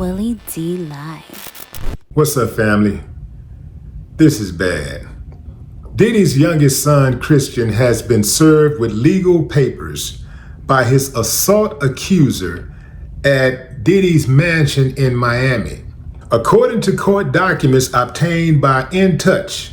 Willie D Live. What's up, family? This is bad. Diddy's youngest son, Christian, has been served with legal papers by his assault accuser at Diddy's mansion in Miami. According to court documents obtained by In Touch,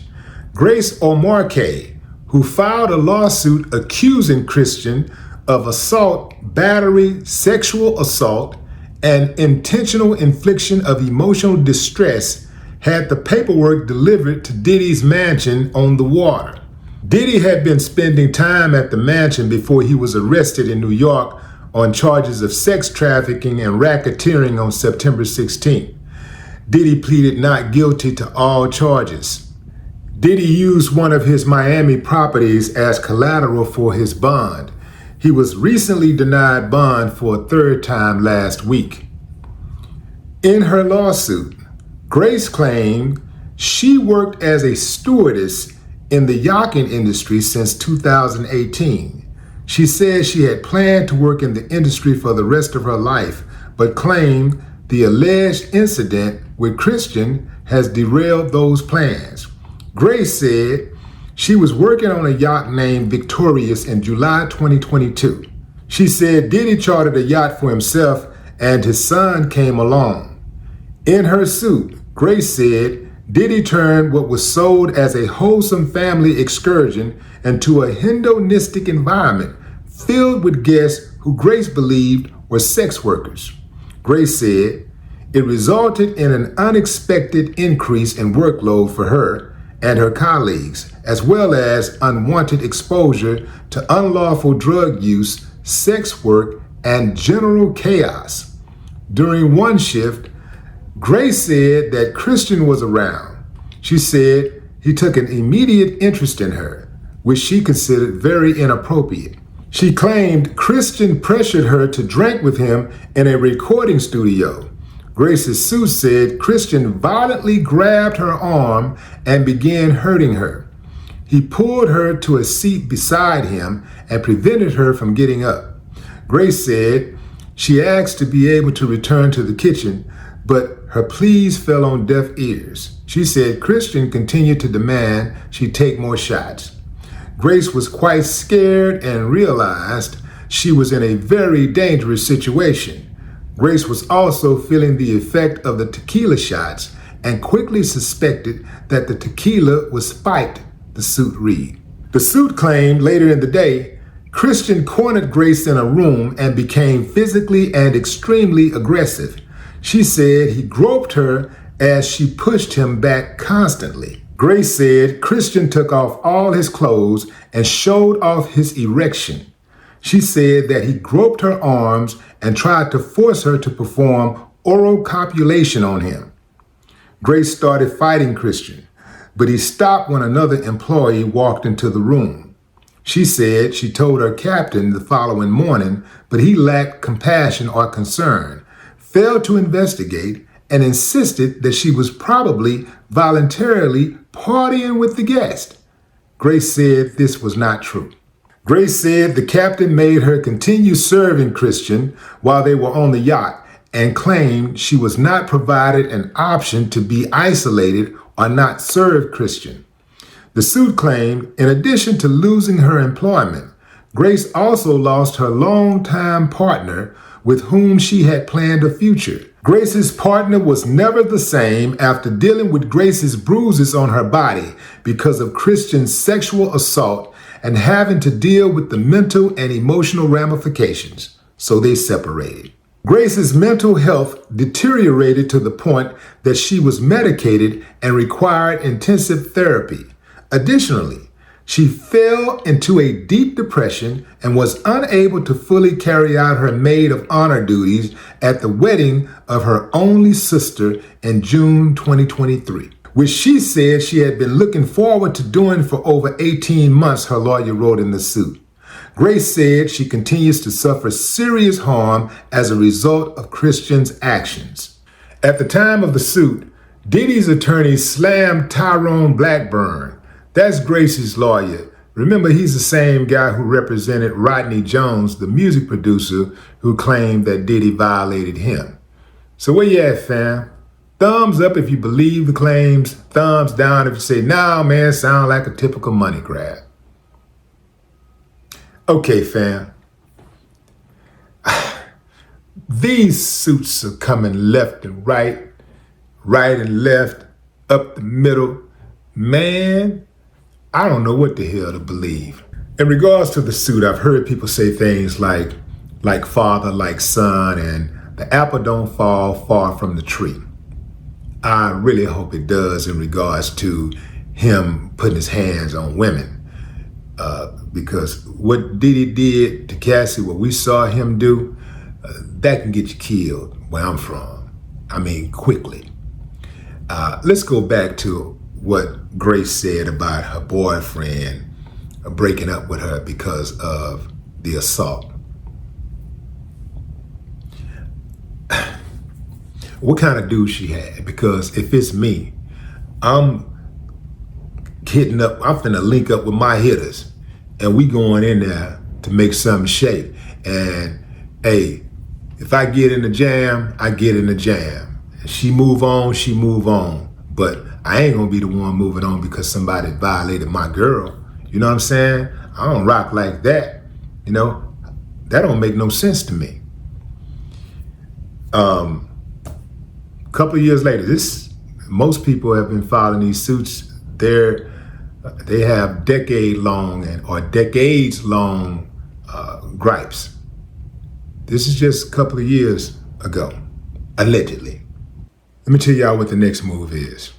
Grace O'Marcaigh, who filed a lawsuit accusing Christian of assault, battery, sexual assault, and intentional infliction of emotional distress, had the paperwork delivered to Diddy's mansion on the water. Diddy had been spending time at the mansion before he was arrested in New York on charges of sex trafficking and racketeering on September 16th. Diddy pleaded not guilty to all charges. Diddy used one of his Miami properties as collateral for his bond. He was recently denied bond for a third time last week. In her lawsuit, Grace claimed she worked as a stewardess in the yachting industry since 2018. She said she had planned to work in the industry for the rest of her life, but claimed the alleged incident with Christian has derailed those plans. Grace said she was working on a yacht named Victorious in July 2022. She said Diddy chartered a yacht for himself and his son came along. In her suit, Grace said Diddy turned what was sold as a wholesome family excursion into a hedonistic environment filled with guests who Grace believed were sex workers. Grace said it resulted in an unexpected increase in workload for her and her colleagues, as well as unwanted exposure to unlawful drug use, sex work, and general chaos. During one shift, Grace said that Christian was around. She said he took an immediate interest in her, which she considered very inappropriate. She claimed Christian pressured her to drink with him in a recording studio. Grace's suit said Christian violently grabbed her arm and began hurting her. He pulled her to a seat beside him and prevented her from getting up. Grace said she asked to be able to return to the kitchen, but her pleas fell on deaf ears. She said Christian continued to demand she take more shots. Grace was quite scared and realized she was in a very dangerous situation. Grace was also feeling the effect of the tequila shots and quickly suspected that the tequila was spiked, the suit read. The suit claimed later in the day, Christian cornered Grace in a room and became physically and extremely aggressive. She said he groped her as she pushed him back constantly. Grace said Christian took off all his clothes and showed off his erection. She said that he groped her arms and tried to force her to perform oral copulation on him. Grace started fighting Christian, but he stopped when another employee walked into the room. She said she told her captain the following morning, but he lacked compassion or concern, failed to investigate, and insisted that she was probably voluntarily partying with the guest. Grace said this was not true. Grace said the captain made her continue serving Christian while they were on the yacht and claimed she was not provided an option to be isolated or not serve Christian. The suit claimed, in addition to losing her employment, Grace also lost her longtime partner with whom she had planned a future. Grace's partner was never the same after dealing with Grace's bruises on her body because of Christian's sexual assault and having to deal with the mental and emotional ramifications, so they separated. Grace's mental health deteriorated to the point that she was medicated and required intensive therapy. Additionally, she fell into a deep depression and was unable to fully carry out her maid of honor duties at the wedding of her only sister in June 2023. Which she said she had been looking forward to doing for over 18 months, her lawyer wrote in the suit. Grace said she continues to suffer serious harm as a result of Christian's actions. At the time of the suit, Diddy's attorney slammed Tyrone Blackburn. That's Grace's lawyer. Remember, he's the same guy who represented Rodney Jones, the music producer who claimed that Diddy violated him. So where you at, fam? Thumbs up if you believe the claims. Thumbs down if you say, nah, man, sound like a typical money grab. Okay, fam. These suits are coming left and right and left, up the middle. Man, I don't know what the hell to believe. In regards to the suit, I've heard people say things like father, like son, and the apple don't fall far from the tree. I really hope it does in regards to him putting his hands on women. Because what Diddy did to Cassie, what we saw him do, that can get you killed where I'm from. I mean, quickly. Let's go back to what Grace said about her boyfriend breaking up with her because of the assault. What kind of dude she had? Because if it's me, I'm finna link up with my hitters, and we going in there to make something shake. And hey, if I get in the jam, I get in the jam. If she move on, she move on. But I ain't gonna be the one moving on because somebody violated my girl. You know what I'm saying? I don't rock like that. You know, that don't make no sense to me. Couple of years later, most people have been filing these suits. They have decades-long gripes. This is just a couple of years ago, allegedly. Let me tell y'all what the next move is.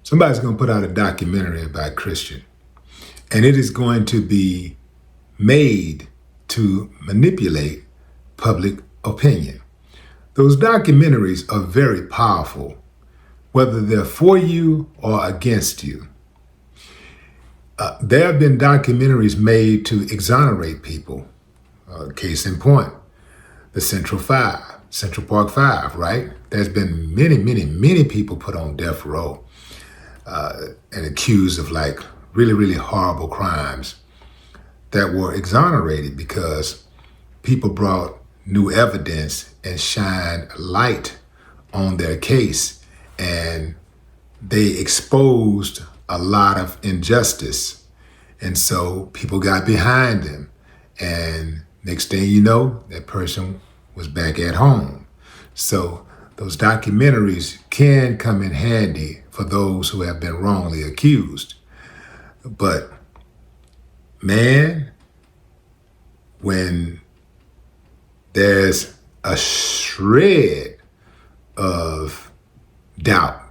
Somebody's gonna put out a documentary about Christian, and it is going to be made to manipulate public opinion. Those documentaries are very powerful, whether they're for you or against you. There have been documentaries made to exonerate people. Case in point, the Central Park Five, right? There's been many people put on death row and accused of like really horrible crimes that were exonerated because people brought new evidence and shined light on their case, and they exposed a lot of injustice. And so people got behind them, and next thing you know, that person was back at home. So those documentaries can come in handy for those who have been wrongly accused. But man, when there's a shred of doubt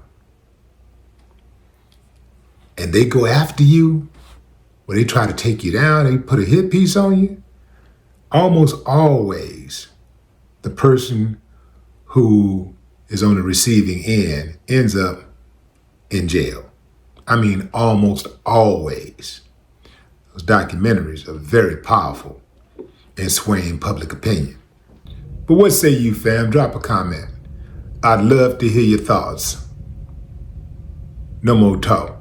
and they go after you, or they try to take you down, they put a hit piece on you, almost always the person who is on the receiving end ends up in jail. I mean, almost always. Those documentaries are very powerful in swaying public opinion. But what say you, fam? Drop a comment. I'd love to hear your thoughts. No more talk.